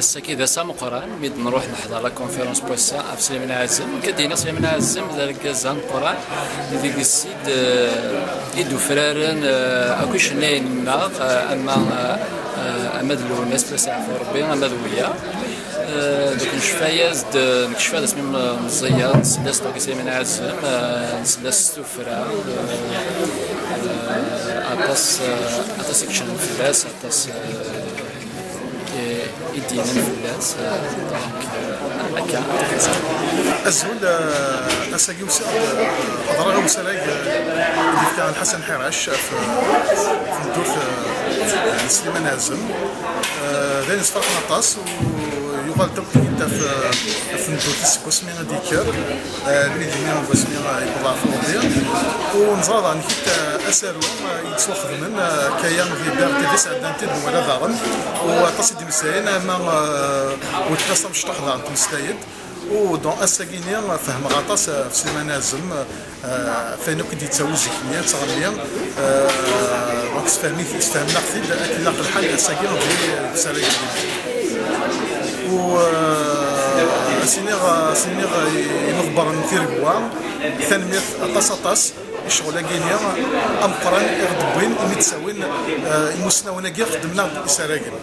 الساكي ذا سام قران ميد نروح نحضر لا كونفيرونس بوسا في سليمان عازم كدينا سليمان عازم ذلك زان قران ذيك السيد يدو فرارن اكوش نين ناغ اما دلو الناس بلا ساعه ربي اما دويا دوك نشفايز نكشفا هذا اسمي مزيار نسلاس طاقي سليمان عازم نسلاس سفرا اطاس اكشن فلاس اطاس يدينا الفلاس دونك هكا الزول اساقي وسا اضرغ وسالاي اللي كان حسن حراش في الدور سليمان عازم ذا نصفر نطاس ويقال توقيت في الدور السكوس من ديكر اللي دينا بس من يطلع في الوضيع ونزرع نكيت اسالو يتسوق من كيان في دار تدس عندنا تد ولا ضارن وتصدي مساين ما وتقسم شطح ضارن تمستايد ودون اساكينيا فهم غطاس في سليمان عازم فين كنت يتسوز كمية تصغريا دونك تفهمنا خفيد اكيد لاقي الحل اساكين في سلايد و سينيغ ينغبر نثير بوا ثانمية اطاس الشغل كينيا امقران يغضبين يمتساوين يمسنا وناكي خدمنا بإسراقين.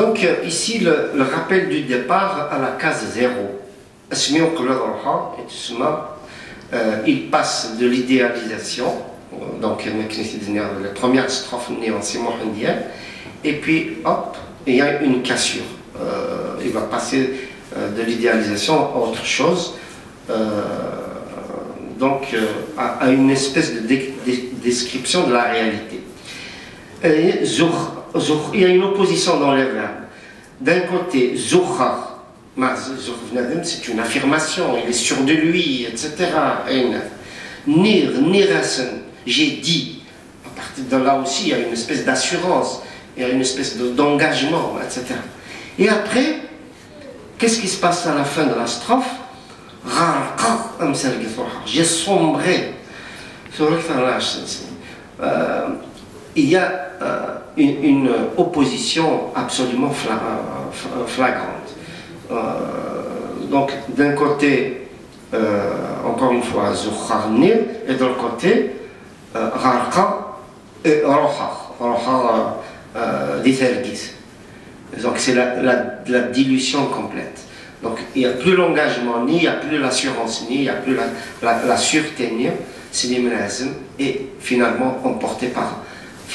Donc ici le rappel du départ à la case 0. Il passe de l'idéalisation, donc la première strophe et puis hop, il y a une cassure. Il va passer de l'idéalisation à autre chose, donc à une espèce de description de la réalité. Et il y a une opposition dans les verbes. D'un côté, Zuhar, c'est une affirmation, il est sûr de lui, etc. Nirasen, j'ai dit. À partir de là aussi, il y a une espèce d'assurance, il y a une espèce d'engagement, etc. Et après, qu'est-ce qui se passe à la fin de la strophe? J'ai sombré. Il y a une opposition absolument flagrante. Donc d'un côté, encore une fois, Zukharnir, et de l'autre côté, Rarqa et Roha d'Ithergis. Donc c'est la dilution complète. Donc il n'y a plus l'engagement, ni il n'y a plus l'assurance, ni il n'y a plus la sûreté, ni c'est l'immunazm, et finalement emporté par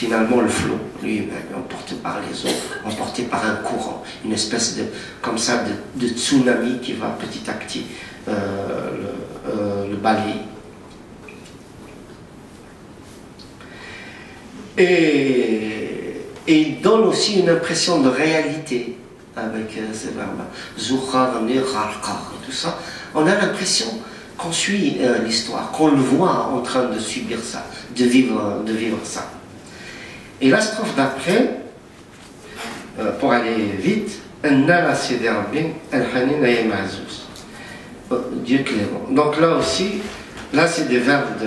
le flot lui-même, emporté par les eaux, emporté par un courant, une espèce de, comme ça, de tsunami qui va petit à petit le balayer. Et il donne aussi une impression de réalité avec ces verbes, Zukhar, Nirarkar, et tout ça. On a l'impression qu'on suit l'histoire, qu'on le voit en train de subir ça, de vivre ça. Et la strophe d'après, pour aller vite, Dieu clément. Donc là aussi, là c'est des verbes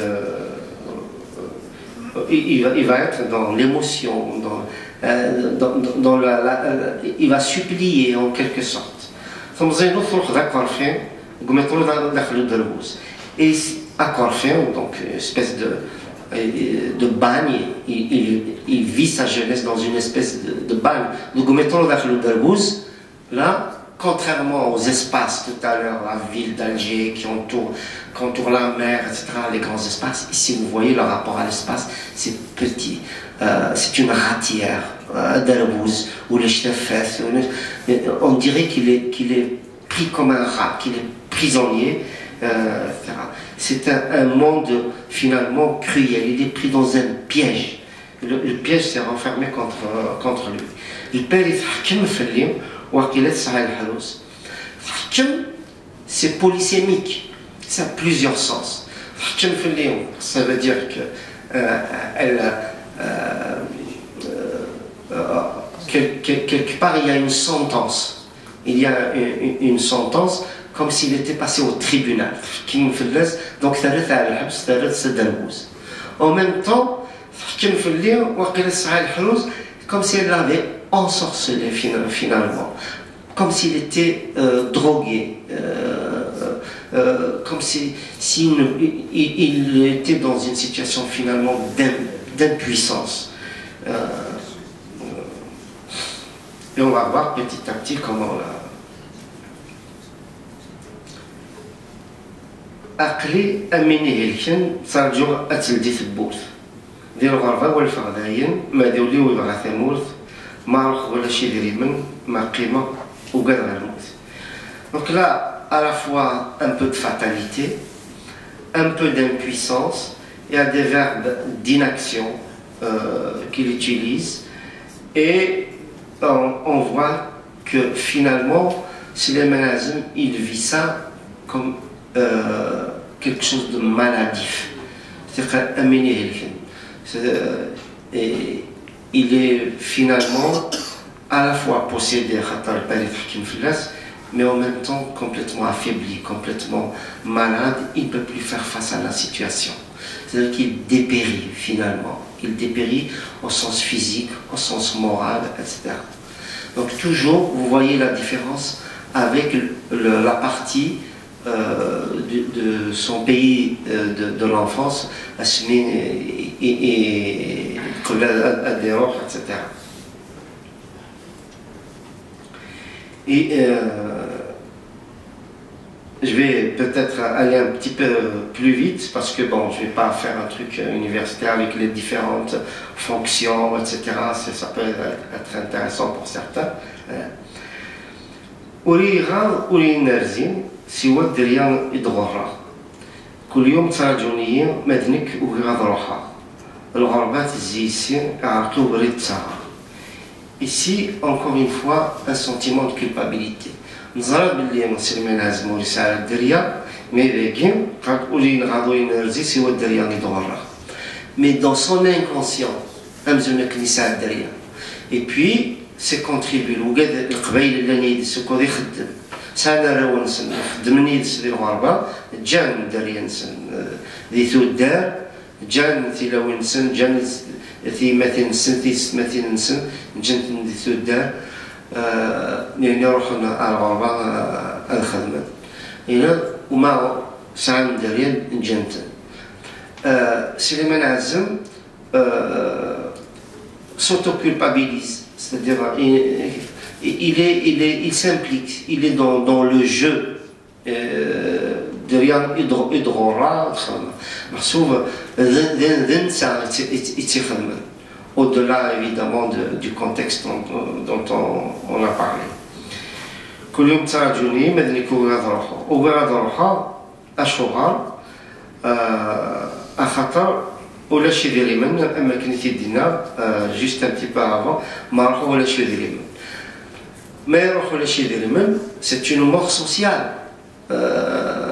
il va être dans l'émotion, il va supplier en quelque sorte. Et à Corfin, donc une espèce de bagne, il vit sa jeunesse dans une espèce de bagne. Donc là, contrairement aux espaces tout à l'heure, la ville d'Alger qui entoure la mer, etc., les grands espaces, ici vous voyez le rapport à l'espace, c'est petit, c'est une ratière d'Arbouz, ou les Chnefes, on dirait qu'il est pris comme un rat, qu'il est prisonnier C'est un monde finalement cruel. Il est pris dans un piège. Le piège s'est renfermé contre lui. البال يتحكم في الليل وقيلة تسعى الحروس. تحكم c'est polysémique. Ça a plusieurs sens. تحكم في الليل ça veut dire que quelque part il y a une sentence. Il y a une sentence comme s'il était passé au tribunal. Donc en même temps, comme si elle l'avait ensorcelé finalement, comme s'il était drogué, comme s'il était dans une situation finalement d'impuissance. Et on va voir petit à petit comment عقلي أميني هلكن ترجو أتلدي ثبوت ديال الغربة والفغداين ما ديولي ويبغى ثمورث ما روح ولا شي ديري من ما قيمة وقال غير الموت. Donc là, à la fois un peu de fatalité, un peu d'impuissance, il y a des verbes d'inaction qu'il utilise et on voit que finalement, Souleymane Azem, il vit ça comme quelque chose de maladif. Et il est finalement à la fois possédé, mais en même temps complètement affaibli, complètement malade. Il ne peut plus faire face à la situation. C'est-à-dire qu'il dépérit finalement. Il dépérit au sens physique, au sens moral, etc. Donc toujours, vous voyez la différence avec la partie de son pays de l'enfance, et etc. Et je vais peut-être aller un petit peu plus vite parce que bon, je ne vais pas faire un truc universitaire avec les différentes fonctions, etc. Ça peut être intéressant pour certains. أريغا أرينارزين سوى الدريان إدغورا كل يوم تراجونيين مدنك وغاد روحا الغربات الزيسين عرقلو بريد تسارا. Ici, encore une fois, un sentiment de culpabilité. نزرى بلي مسلمين هازمو رسالة الدريا مي لكن قد أولين غادو ينرزي سوى الدريان إدغورا. Mais dans son inconscient, أمزونك نساء الدريا. Et puis, c'est contribué وقاد القبائل اللي يدسو كودي خدم سانا راهو نسن خدم يدس ديال الغربة جان داريا نسن ذي ثو الدار جان ثي لو نسن جان ثي مثل نسن ثي مثل نسن جان ذي ثو الدار يعني روحنا على الغربة الخدمة هنا وما سان داريا جانت سليمان عزم s'auto-culpabilise. C'est-à-dire, il s'implique, il est dans le jeu de rien au-delà évidemment du contexte dont on a parlé. كل يوم تراجوني مدني كوغاد روحو وغاد روحا أشهر أخطر ولا شي ديري من اما كنتي دينا جوست ان بتي با افون ما روحو ولا شي ديري من ما يروح ولا شي ديري من سي اون مور سوسيال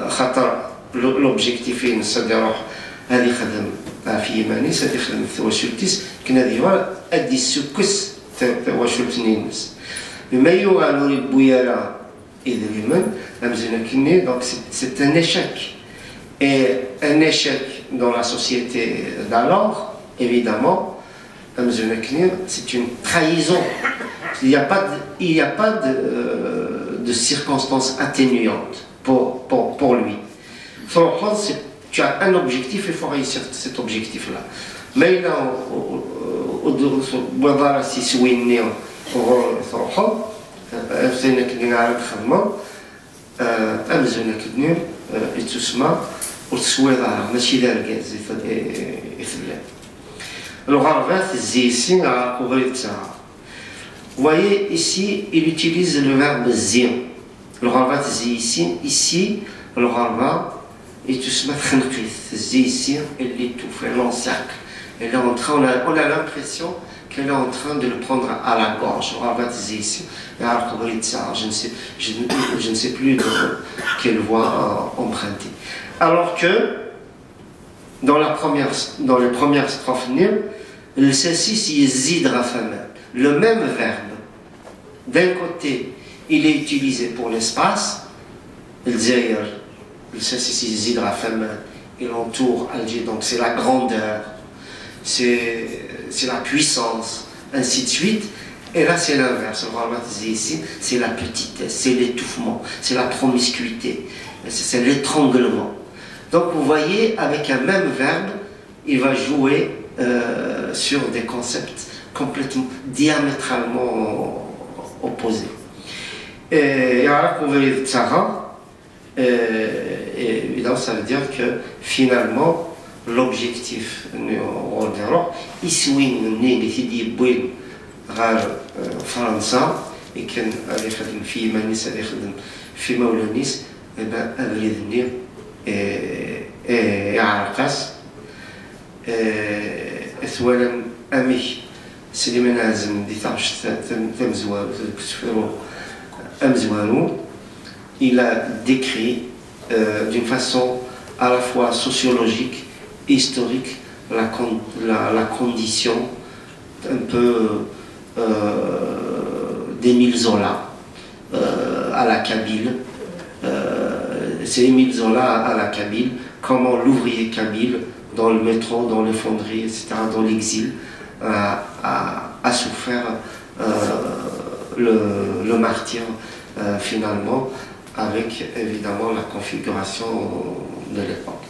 خاطر لوبجيكتيف نسد يروح هذه خدم في يماني سادي خدم ثواشلتيس كنا ديما ادي السكس ثواشلتني الناس ما يوغالو ريبويالا يدري من امزنا كني دونك سي ان échec et un échec dans la société d'alors, évidemment, c'est une trahison. Il n'y a pas de circonstances atténuantes pour lui. Tu as un objectif, il faut réussir cet objectif-là. Mais il a والتصوير ماشي داركاز يثبت الغربات الزيسين عرقو غير تسعة. Vous voyez ici, il utilise le verbe zin. Le gharba zisin ici, le gharba et tout se mettre ici, elle l'étouffe, elle l'encercle. Elle est en train, on a l'impression qu'elle est en train de le prendre à la gorge. Je ne sais plus quelle voie emprunter. Alors que dans les premières strophes, le ceci le même verbe, d'un côté, il est utilisé pour l'espace, le ceci il entoure Alger, donc c'est la grandeur, c'est la puissance, ainsi de suite. Et là, c'est l'inverse. C'est la petitesse, c'est l'étouffement, c'est la promiscuité, c'est l'étranglement. Donc, vous voyez, avec un même verbe, il va jouer sur des concepts complètement, diamétralement opposés. Et alors, vous voyez Tsara, évidemment, ça veut dire que finalement, l'objectif يسوين اللي تيدي يبوين غير فرنسا كان غادي يخدم في مانيس غادي يخدم في مولانيس دابا أبريد يعرقاس أثوالا أمي سليمان عازم دي تعرفش تمزوالو تكتفرو أمزوالو il a décrit d'une façon à la fois sociologique, historique, la condition un peu d'Émile Zola à la Kabyle. C'est Émile Zola à la Kabyle, comment l'ouvrier kabyle dans le métro, dans les fonderies, etc., dans l'exil, a souffert le martyre finalement, avec évidemment la configuration de l'époque.